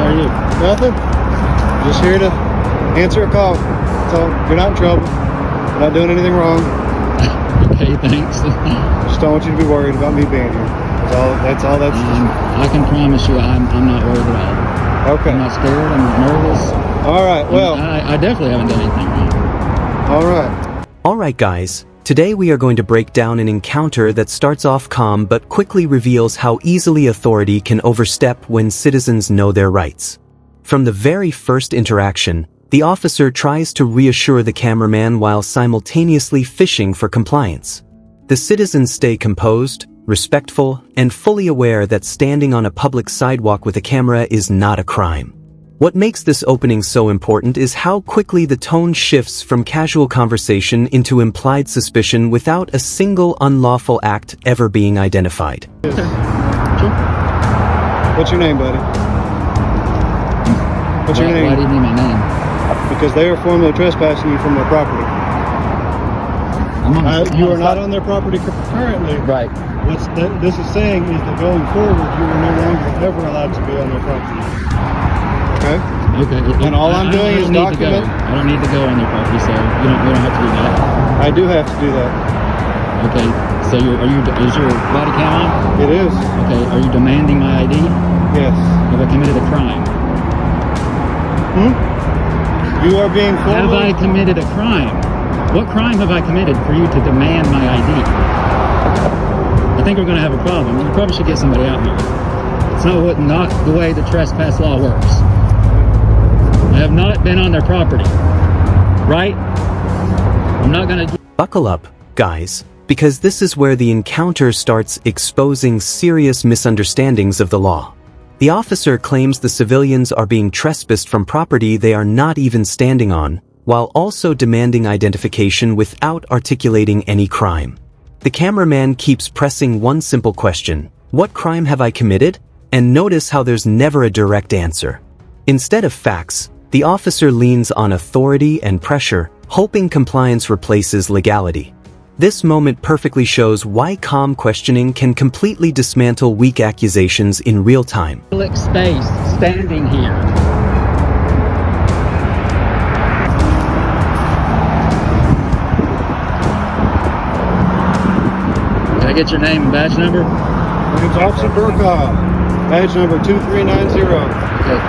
How are you? Nothing. Just here to answer a call. So you're not in trouble. Not doing anything wrong. Okay, thanks. Just don't want you to be worried about me being here. That's all. I can promise you I'm not worried at all. Okay. I'm not scared. I'm nervous. All right. Well, I definitely haven't done anything wrong. All right. All right, guys. Today we are going to break down an encounter that starts off calm but quickly reveals how easily authority can overstep when citizens know their rights. From the very first interaction, the officer tries to reassure the cameraman while simultaneously fishing for compliance. The citizens stay composed, respectful, and fully aware that standing on a public sidewalk with a camera is not a crime. What makes this opening so important is how quickly the tone shifts from casual conversation into implied suspicion without a single unlawful act ever being identified. Okay. Sure. What's your name, buddy? What's your name? Why do you need my name? Because they are formally trespassing you from their property. You are not on their property currently. Right. This is saying is that going forward, you are no longer ever allowed to be on their property. Okay. Okay. And all I'm doing is document. I don't need to go on their property, so you don't have to do that. I do have to do that. Okay. So is your body cam on? It is. Okay. Are you demanding my ID? Yes. Have I committed a crime? You are being Have I committed a crime? What crime have I committed for you to demand my ID? I think we're going to have a problem. You probably should get somebody out here. It's not the way the trespass law works. I have not been on their property, right? I'm not going to... Buckle up, guys, because this is where the encounter starts exposing serious misunderstandings of the law. The officer claims the civilians are being trespassed from property they are not even standing on, while also demanding identification without articulating any crime. The cameraman keeps pressing one simple question: what crime have I committed? And notice how there's never a direct answer. Instead of facts, the officer leans on authority and pressure, hoping compliance replaces legality. This moment perfectly shows why calm questioning can completely dismantle weak accusations in real time. Public space, standing here. Can I get your name and badge number? My name's Officer Burkhoff. Badge number 2390. Okay.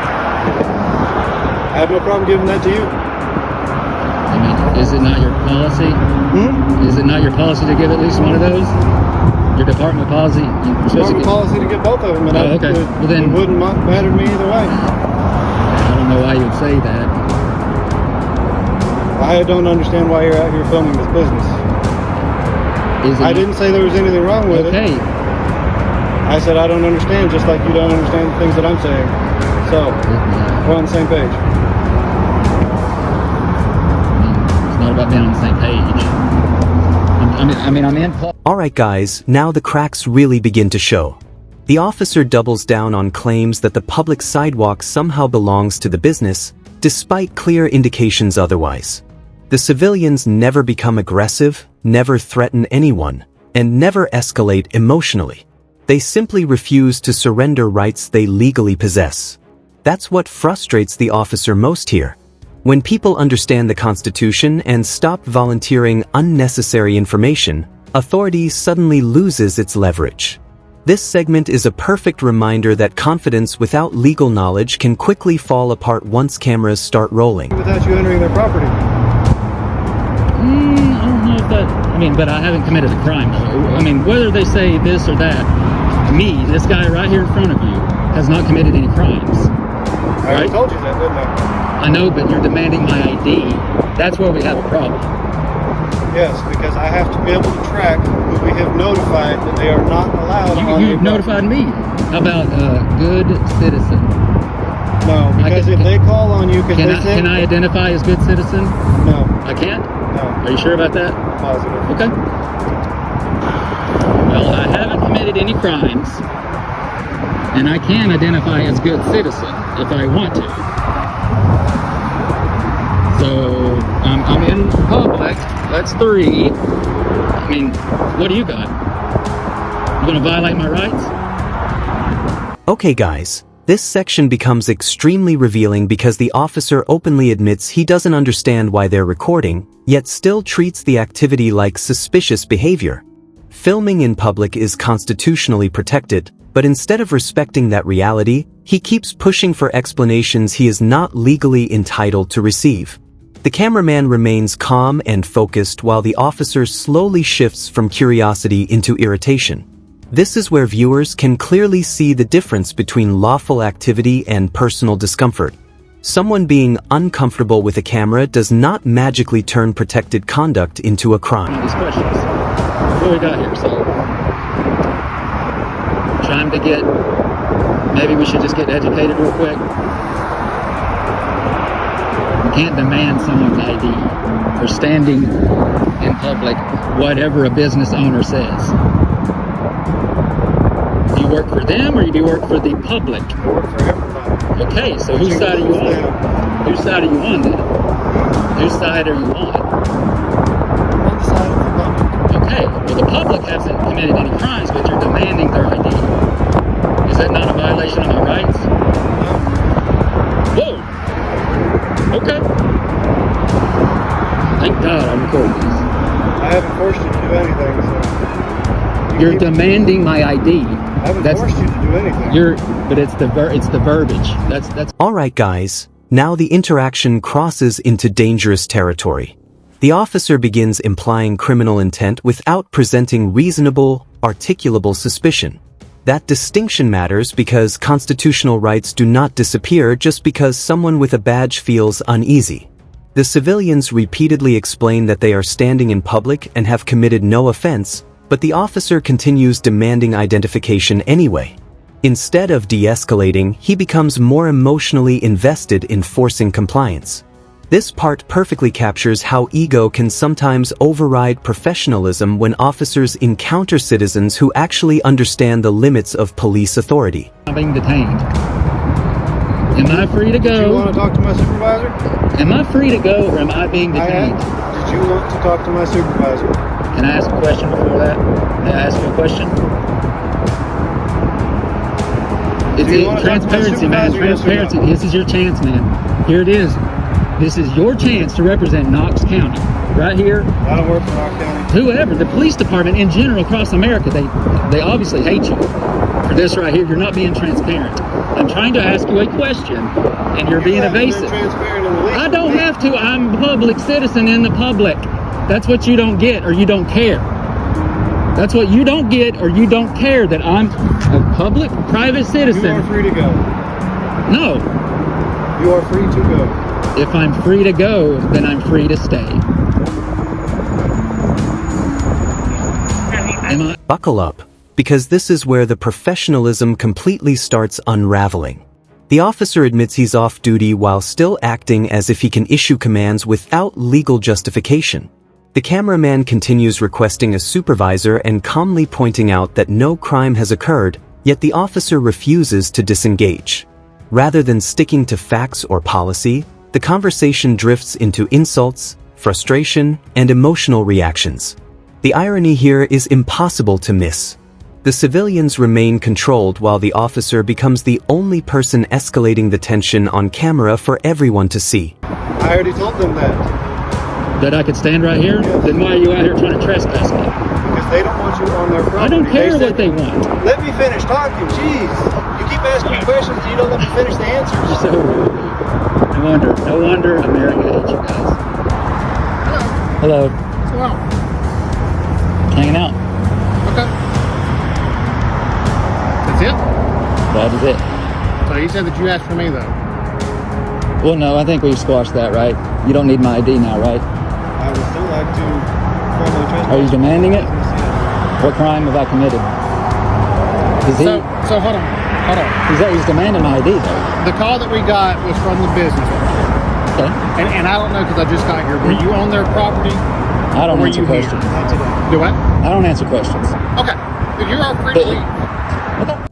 I have no problem giving that to you. I mean, is it not your policy? Is it not your policy to give at least one of those? Your department policy? Department policy to get both of them. And okay. Well, then, it wouldn't matter to me either way. I don't know why you would say that. I don't understand why you're out here filming this business. I didn't say there was anything wrong with it. Okay. I said I don't understand, just like you don't understand the things that I'm saying. So, we're on the same page. It's not about being on the same page. I'm in. Alright guys, now the cracks really begin to show. The officer doubles down on claims that the public sidewalk somehow belongs to the business, despite clear indications otherwise. The civilians never become aggressive, never threaten anyone, and never escalate emotionally. They simply refuse to surrender rights they legally possess. That's what frustrates the officer most here. When people understand the Constitution and stop volunteering unnecessary information, authority suddenly loses its leverage. This segment is a perfect reminder that confidence without legal knowledge can quickly fall apart once cameras start rolling. Without you entering their property. I don't know if that... but I haven't committed a crime. Whether they say this or that, this guy right here in front of you, has not committed any crimes. I already told you that, didn't I? I know, but you're demanding my ID. That's where we have a problem. Yes, because I have to be able to track who we have notified that they are not allowed. You've notified me. How about a good citizen? No, because if they call on you, can I identify as good citizen? No. I can't? No. Are you sure about that? Positive. Okay. Well, I haven't committed any crimes, and I can identify as good citizen if I want to. So, I'm in public. That's 3. What do you got? You gonna violate my rights? Okay guys, This section becomes extremely revealing because the officer openly admits he doesn't understand why they're recording, yet still treats the activity like suspicious behavior. Filming in public is constitutionally protected, but instead of respecting that reality, he keeps pushing for explanations he is not legally entitled to receive. The cameraman remains calm and focused while the officer slowly shifts from curiosity into irritation. This is where viewers can clearly see the difference between lawful activity and personal discomfort. Someone being uncomfortable with a camera does not magically turn protected conduct into a crime. These questions. What do we got here? So, trying to get, maybe we should just get educated real quick. You can't demand someone's ID for standing in public, whatever a business owner says. Do you work for them or do you work for the public? I work for everybody. Okay, so whose side are you on? Whose side are you on then? Whose side are you on? On the side of the public. Okay, well the public hasn't committed any crimes, but you're demanding their ID. Is that not a violation of my rights? No. Whoa! Okay. Thank God I'm recording this. I haven't forced you to do anything, so. You're demanding my ID. I haven't forced you to do anything. But it's the verbiage. That's. Alright guys, now the interaction crosses into dangerous territory. The officer begins implying criminal intent without presenting reasonable, articulable suspicion. That distinction matters because constitutional rights do not disappear just because someone with a badge feels uneasy. The civilians repeatedly explain that they are standing in public and have committed no offense, but the officer continues demanding identification anyway. Instead of de-escalating, he becomes more emotionally invested in forcing compliance. This part perfectly captures how ego can sometimes override professionalism when officers encounter citizens who actually understand the limits of police authority. I'm being detained. Am I free to go? Do you want to talk to my supervisor? Am I free to go or am I being detained? Did you want to talk to my supervisor? Can I ask a question before that? May I ask you a question? It's transparency, man. Transparency. This is your chance, man. Here it is. This is your chance to represent Knox County. Right here. I don't work for Knox County. Whoever, the police department in general across America, they obviously hate you for this right here. You're not being transparent. I'm trying to ask you a question, and you're being evasive. I don't have to. I'm a public citizen in the public. That's what you don't get, or you don't care. That's what you don't get, or you don't care that I'm a public, private citizen. You are free to go. No. You are free to go. If I'm free to go, then I'm free to stay. Buckle up, because this is where the professionalism completely starts unraveling. The officer admits he's off duty while still acting as if he can issue commands without legal justification. The cameraman continues requesting a supervisor and calmly pointing out that no crime has occurred, yet the officer refuses to disengage. Rather than sticking to facts or policy, the conversation drifts into insults, frustration, and emotional reactions. The irony here is impossible to miss. The civilians remain controlled while the officer becomes the only person escalating the tension on camera for everyone to see. I already told them that. That I could stand right here? Yes. Then why are you out here trying to trespass me? Because they don't want you on their property. I don't care what they want. Let me finish talking, jeez. You keep asking me questions and you don't let me finish the answers. So no wonder America hates you guys. Hello. What's going on? Hanging out. Okay. That's it? That is it. So you said that you asked for me, though. Well, no, I think we've squashed that, right? You don't need my ID now, right? I would still like to formally trespass. Are you demanding it? Yeah. What crime have I committed? Is he? So hold on. He's demanding my ID, though. The call that we got was from the business owner. Okay. And I don't know because I just got here. Were you on their property? I don't Or were answer you here? questions. Not today. Do what? I don't answer questions. Okay. Then you're all free to leave.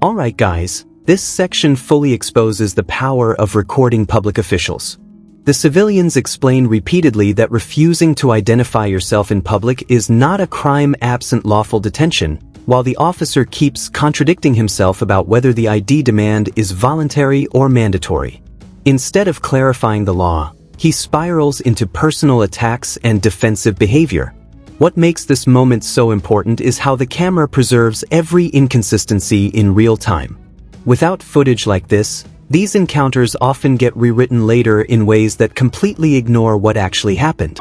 Alright guys, this section fully exposes the power of recording public officials. The civilians explain repeatedly that refusing to identify yourself in public is not a crime absent lawful detention, while the officer keeps contradicting himself about whether the ID demand is voluntary or mandatory. Instead of clarifying the law, he spirals into personal attacks and defensive behavior. What makes this moment so important is how the camera preserves every inconsistency in real time. Without footage like this, these encounters often get rewritten later in ways that completely ignore what actually happened.